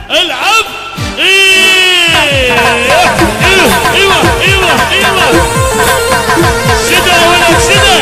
العب. ايوه سدى ولد سدى.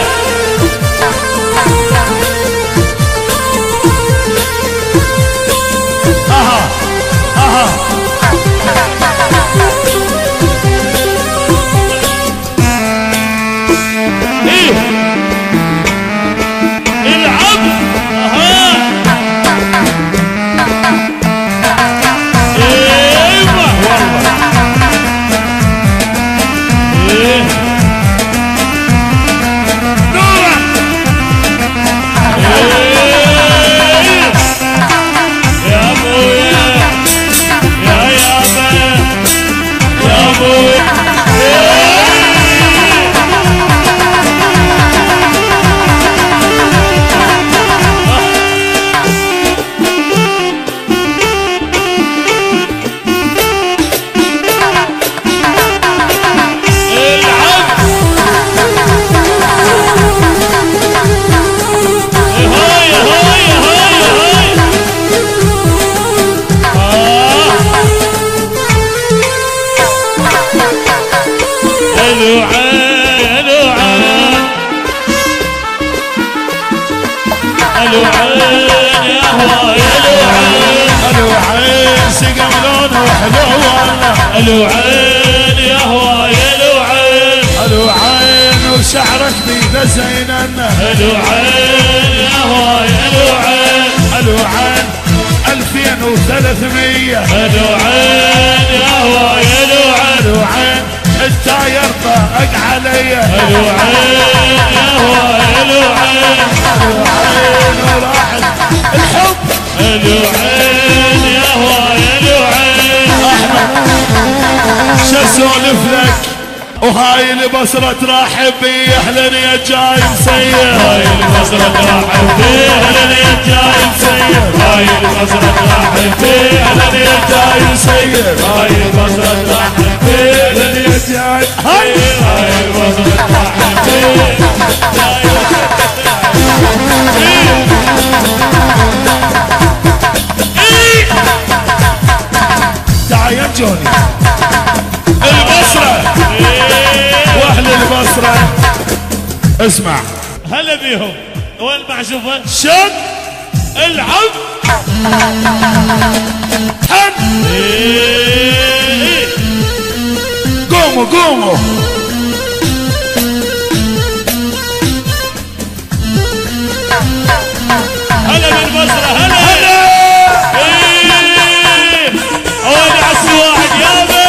الوعين يا هواي الوعين. الوعين وشعرك بيده زيننا. الوعين يا هواي الوعين. الوعين 2300. الوعين يا هواي الوعين. الوعين التاير ضاق علي. الوعين يا هواي الوعين. الوعين وراحت الحب. الوعين يا هواي الوعين. شو اسولف لك وهاي البصرة ترحب بي. اهلا يا جاي مسير. هاي البصرة ترحب بي. اهلا يا جاي مسير. هاي البصرة ترحب بي. اهلا يا جاي مسير. هاي البصرة ترحب بي. اهلا يا جاي. هاي البصرة ترحب بي. تعال يا جوني. البصرة واهل البصرة اسمع. هلا بيهم. وين المعزوفة؟ شد العب. حن. قوموا قوموا. هلا بالبصرة. هلا هلا. اولي عسى واحد يابا.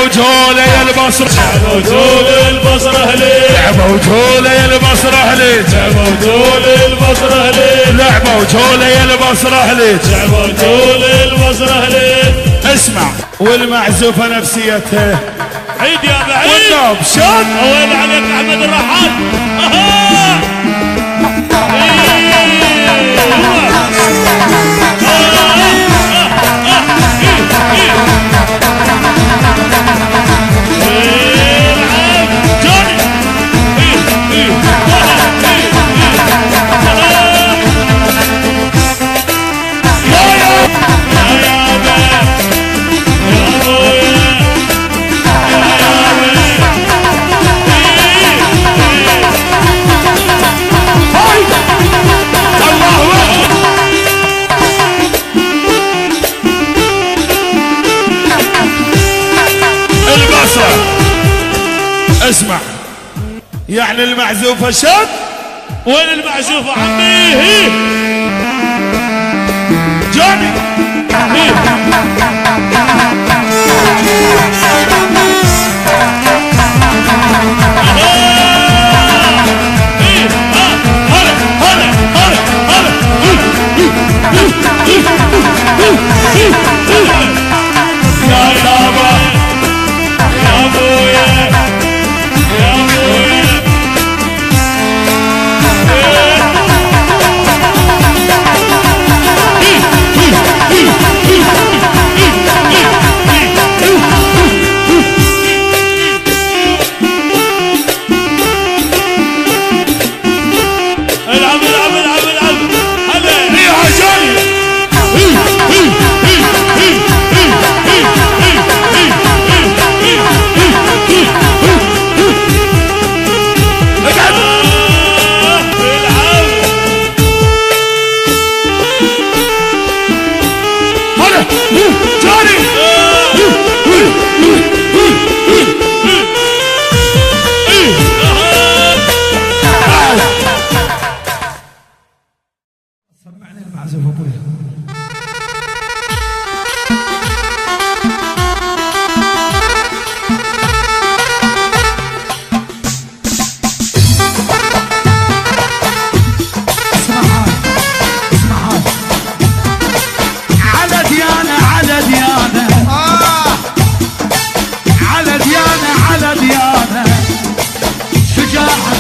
وجولة يا البصرة. لعبة وجولة البصرة هليل. لعبة وجولة يا البصرة هليل. لعبة وجولة البصرة هليل. لعبة وجولة يا البصرة هليل. لعبة وجولة البصرة هليل. اسمع. والمعزوفة نفسيتها عيد يا بعيد. والنوب شد. وين عليك احمد الرحال. اسمع. يعني المعزوفة شد. وين المعزوفة عمي؟ جوني. جاري سمعني المعزف ابوي.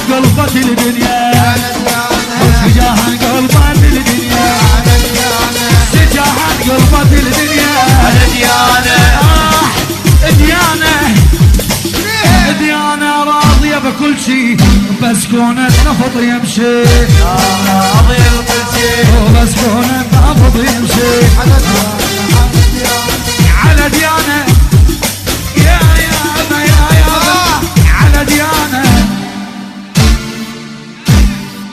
قلبت الدنيا سجاها قلبت الدنيا سجاها قلبت الدنيا ديانة راضية بكل شي بس كون النفض يمشي راضية بكل شي بس كون النفض يمشي على ديانة يا على ديانة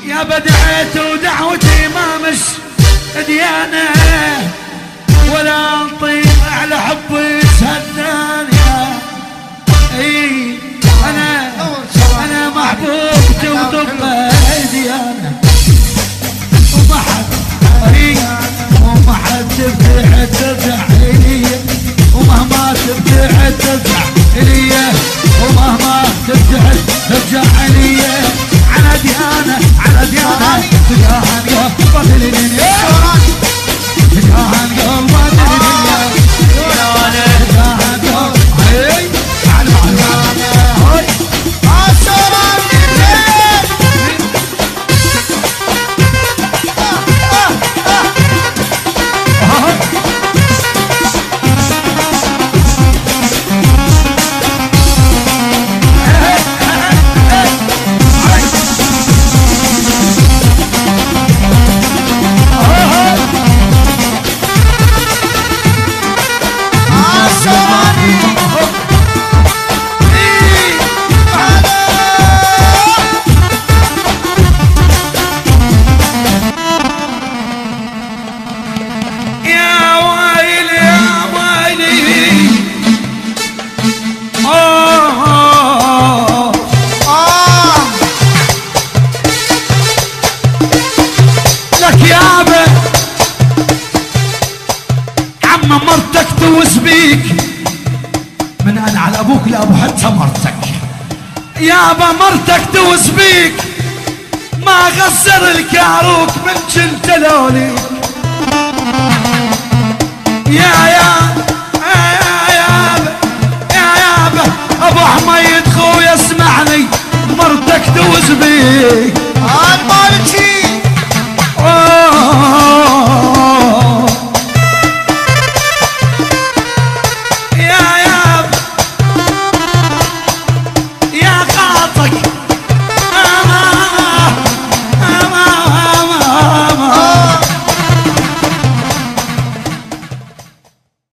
يا بدعيت ودعوتي ما مش ديانة ولا انطيق على حبي سهدانية. اي انا محبوبتي وتبقى ديانة وما حد تبتعد ترجع الي ومهما تبتعد ترجع الي ومهما تبتعد ترجع الي على ديانة سجاها قلبت الدنيا سجاها قلبت الدنيا سجاها قلبت على مرتك توس بيك من انا على ابوك لابو حتى مرتك يابا مرتك توس بيك ما غسر الكاروك من جنت لوليك يا